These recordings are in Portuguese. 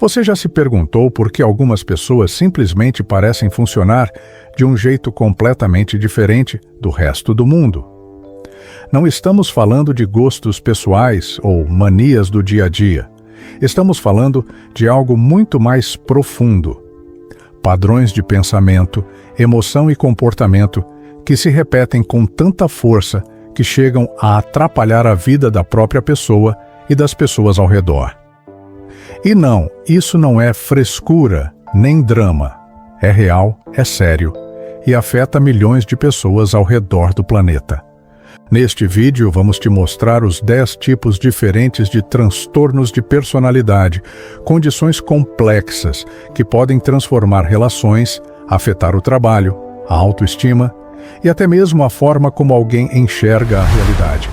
Você já se perguntou por que algumas pessoas simplesmente parecem funcionar de um jeito completamente diferente do resto do mundo? Não estamos falando de gostos pessoais ou manias do dia a dia. Estamos falando de algo muito mais profundo. Padrões de pensamento, emoção e comportamento que se repetem com tanta força que chegam a atrapalhar a vida da própria pessoa e das pessoas ao redor. E não, isso não é frescura, nem drama. É real, é sério e afeta milhões de pessoas ao redor do planeta. Neste vídeo, vamos te mostrar os 10 tipos diferentes de transtornos de personalidade, condições complexas que podem transformar relações, afetar o trabalho, a autoestima e até mesmo a forma como alguém enxerga a realidade.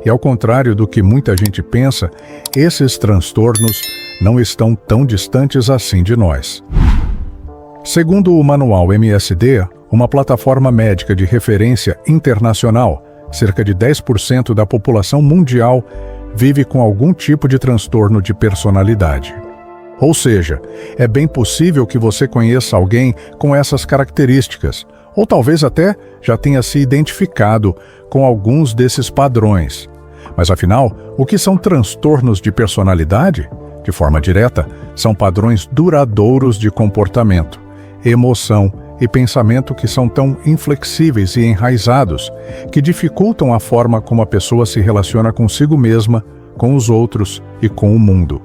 E ao contrário do que muita gente pensa, esses transtornos não estão tão distantes assim de nós. Segundo o Manual MSD, uma plataforma médica de referência internacional, cerca de 10% da população mundial vive com algum tipo de transtorno de personalidade. Ou seja, é bem possível que você conheça alguém com essas características, ou talvez até já tenha se identificado com alguns desses padrões. Mas afinal, o que são transtornos de personalidade? De forma direta, são padrões duradouros de comportamento, emoção e pensamento que são tão inflexíveis e enraizados que dificultam a forma como a pessoa se relaciona consigo mesma, com os outros e com o mundo.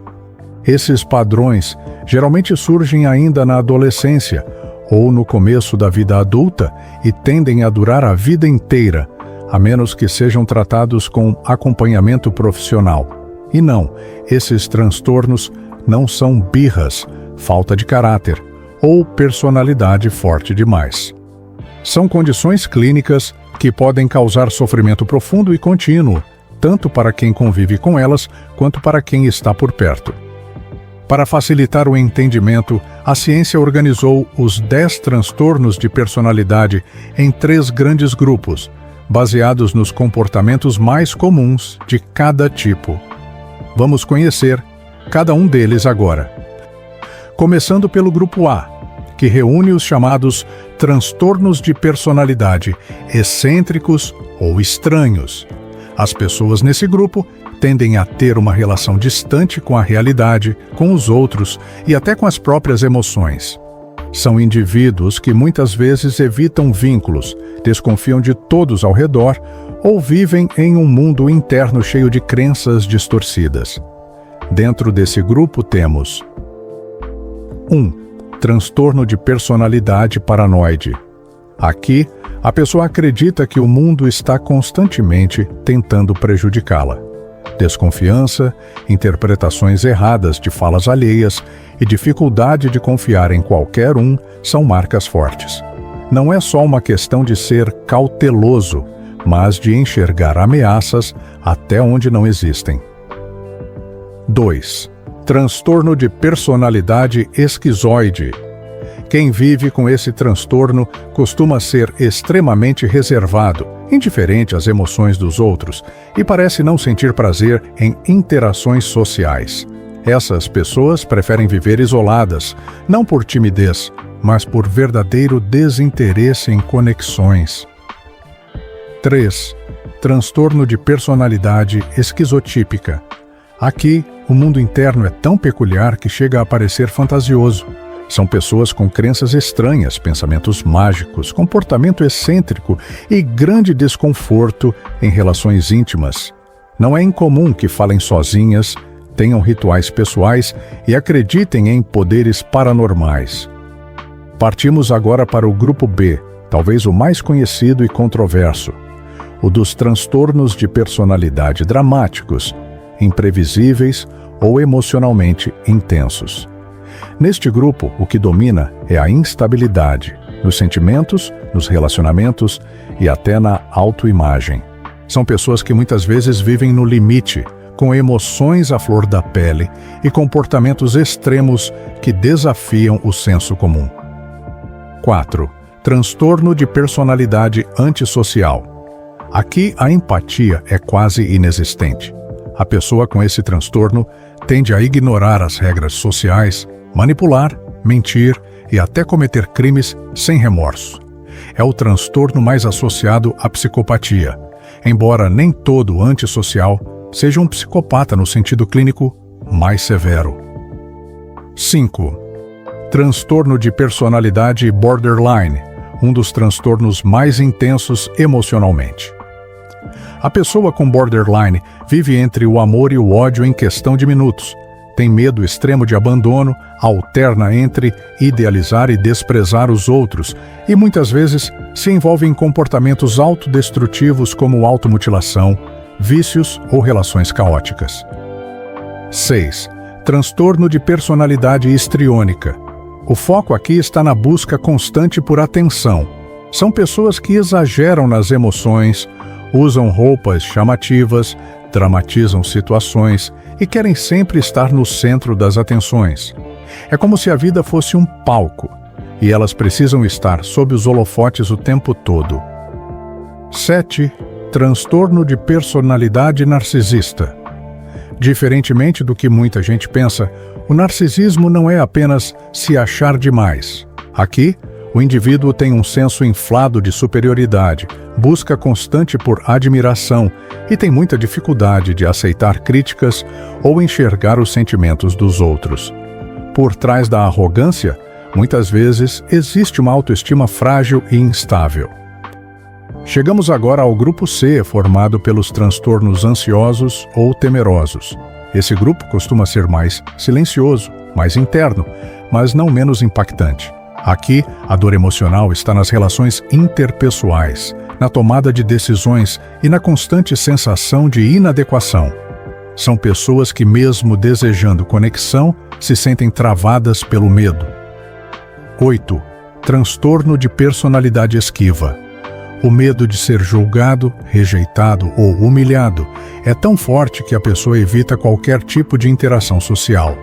Esses padrões geralmente surgem ainda na adolescência ou no começo da vida adulta e tendem a durar a vida inteira, a menos que sejam tratados com acompanhamento profissional. E não, esses transtornos não são birras, falta de caráter ou personalidade forte demais. São condições clínicas que podem causar sofrimento profundo e contínuo, tanto para quem convive com elas quanto para quem está por perto. Para facilitar o entendimento, a ciência organizou os 10 transtornos de personalidade em 3 grandes grupos, baseados nos comportamentos mais comuns de cada tipo. Vamos conhecer cada um deles agora. Começando pelo grupo A, que reúne os chamados transtornos de personalidade excêntricos ou estranhos. As pessoas nesse grupo tendem a ter uma relação distante com a realidade, com os outros e até com as próprias emoções. São indivíduos que muitas vezes evitam vínculos, desconfiam de todos ao redor ou vivem em um mundo interno cheio de crenças distorcidas. Dentro desse grupo temos 1. Transtorno de personalidade paranoide. Aqui, a pessoa acredita que o mundo está constantemente tentando prejudicá-la. Desconfiança, interpretações erradas de falas alheias e dificuldade de confiar em qualquer um são marcas fortes. Não é só uma questão de ser cauteloso, mas de enxergar ameaças até onde não existem. 2. Transtorno de personalidade esquizoide. Quem vive com esse transtorno costuma ser extremamente reservado, indiferente às emoções dos outros e parece não sentir prazer em interações sociais. Essas pessoas preferem viver isoladas, não por timidez, mas por verdadeiro desinteresse em conexões. 3. Transtorno de personalidade esquizotípica. Aqui, o mundo interno é tão peculiar que chega a parecer fantasioso. São pessoas com crenças estranhas, pensamentos mágicos, comportamento excêntrico e grande desconforto em relações íntimas. Não é incomum que falem sozinhas, tenham rituais pessoais e acreditem em poderes paranormais. Partimos agora para o grupo B, talvez o mais conhecido e controverso, o dos transtornos de personalidade dramáticos, imprevisíveis ou emocionalmente intensos. Neste grupo, o que domina é a instabilidade, nos sentimentos, nos relacionamentos e até na autoimagem. São pessoas que muitas vezes vivem no limite, com emoções à flor da pele e comportamentos extremos que desafiam o senso comum. 4. Transtorno de personalidade antissocial. Aqui a empatia é quase inexistente. A pessoa com esse transtorno tende a ignorar as regras sociais, manipular, mentir e até cometer crimes sem remorso. É o transtorno mais associado à psicopatia, embora nem todo antissocial seja um psicopata no sentido clínico mais severo. 5. Transtorno de personalidade borderline, um dos transtornos mais intensos emocionalmente. A pessoa com borderline vive entre o amor e o ódio em questão de minutos, tem medo extremo de abandono, alterna entre idealizar e desprezar os outros e muitas vezes se envolve em comportamentos autodestrutivos como automutilação, vícios ou relações caóticas. 6. Transtorno de personalidade histriônica. O foco aqui está na busca constante por atenção. São pessoas que exageram nas emoções, usam roupas chamativas, dramatizam situações e querem sempre estar no centro das atenções. É como se a vida fosse um palco, e elas precisam estar sob os holofotes o tempo todo. 7. Transtorno de personalidade narcisista. Diferentemente do que muita gente pensa, o narcisismo não é apenas se achar demais. Aqui, o indivíduo tem um senso inflado de superioridade, busca constante por admiração e tem muita dificuldade de aceitar críticas ou enxergar os sentimentos dos outros. Por trás da arrogância, muitas vezes existe uma autoestima frágil e instável. Chegamos agora ao grupo C, formado pelos transtornos ansiosos ou temerosos. Esse grupo costuma ser mais silencioso, mais interno, mas não menos impactante. Aqui, a dor emocional está nas relações interpessoais, na tomada de decisões e na constante sensação de inadequação. São pessoas que, mesmo desejando conexão, se sentem travadas pelo medo. 8. Transtorno de personalidade esquiva. O medo de ser julgado, rejeitado ou humilhado é tão forte que a pessoa evita qualquer tipo de interação social.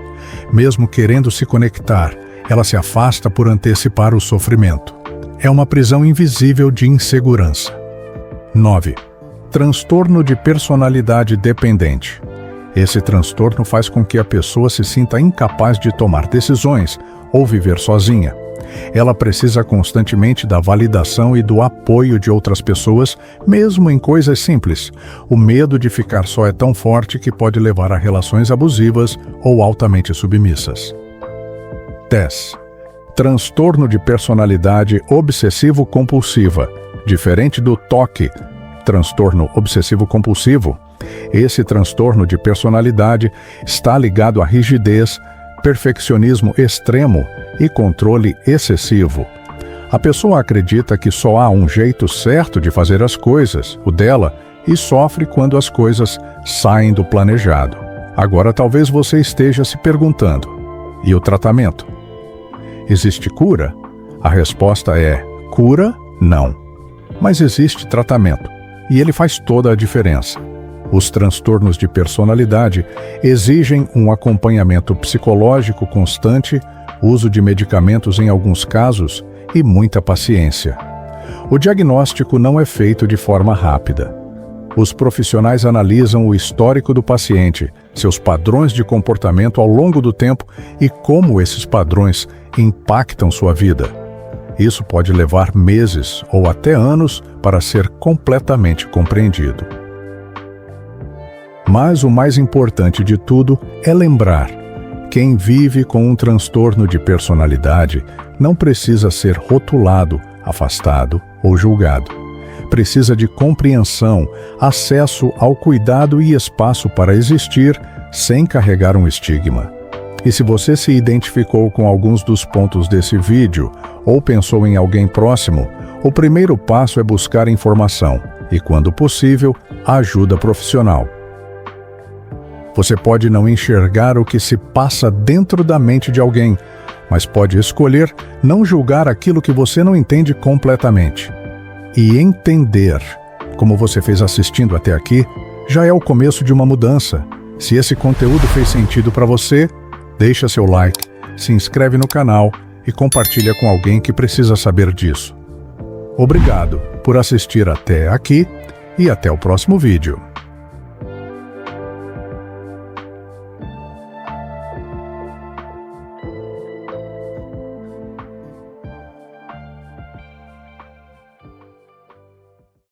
Mesmo querendo se conectar, ela se afasta por antecipar o sofrimento. É uma prisão invisível de insegurança. 9. Transtorno de personalidade dependente. Esse transtorno faz com que a pessoa se sinta incapaz de tomar decisões ou viver sozinha. Ela precisa constantemente da validação e do apoio de outras pessoas, mesmo em coisas simples. O medo de ficar só é tão forte que pode levar a relações abusivas ou altamente submissas. 10. Transtorno de personalidade obsessivo-compulsiva. Diferente do TOC, transtorno obsessivo-compulsivo, esse transtorno de personalidade está ligado à rigidez, perfeccionismo extremo e controle excessivo. A pessoa acredita que só há um jeito certo de fazer as coisas, o dela, e sofre quando as coisas saem do planejado. Agora talvez você esteja se perguntando: e o tratamento? Existe cura? A resposta é: cura, não. Mas existe tratamento, e ele faz toda a diferença. Os transtornos de personalidade exigem um acompanhamento psicológico constante, uso de medicamentos em alguns casos e muita paciência. O diagnóstico não é feito de forma rápida. Os profissionais analisam o histórico do paciente, seus padrões de comportamento ao longo do tempo e como esses padrões impactam sua vida. Isso pode levar meses ou até anos para ser completamente compreendido. Mas o mais importante de tudo é lembrar: quem vive com um transtorno de personalidade não precisa ser rotulado, afastado ou julgado. Precisa de compreensão, acesso ao cuidado e espaço para existir sem carregar um estigma. E se você se identificou com alguns dos pontos desse vídeo ou pensou em alguém próximo, o primeiro passo é buscar informação e, quando possível, ajuda profissional. Você pode não enxergar o que se passa dentro da mente de alguém, mas pode escolher não julgar aquilo que você não entende completamente. E entender, como você fez assistindo até aqui, já é o começo de uma mudança. Se esse conteúdo fez sentido para você, deixa seu like, se inscreve no canal e compartilha com alguém que precisa saber disso. Obrigado por assistir até aqui e até o próximo vídeo.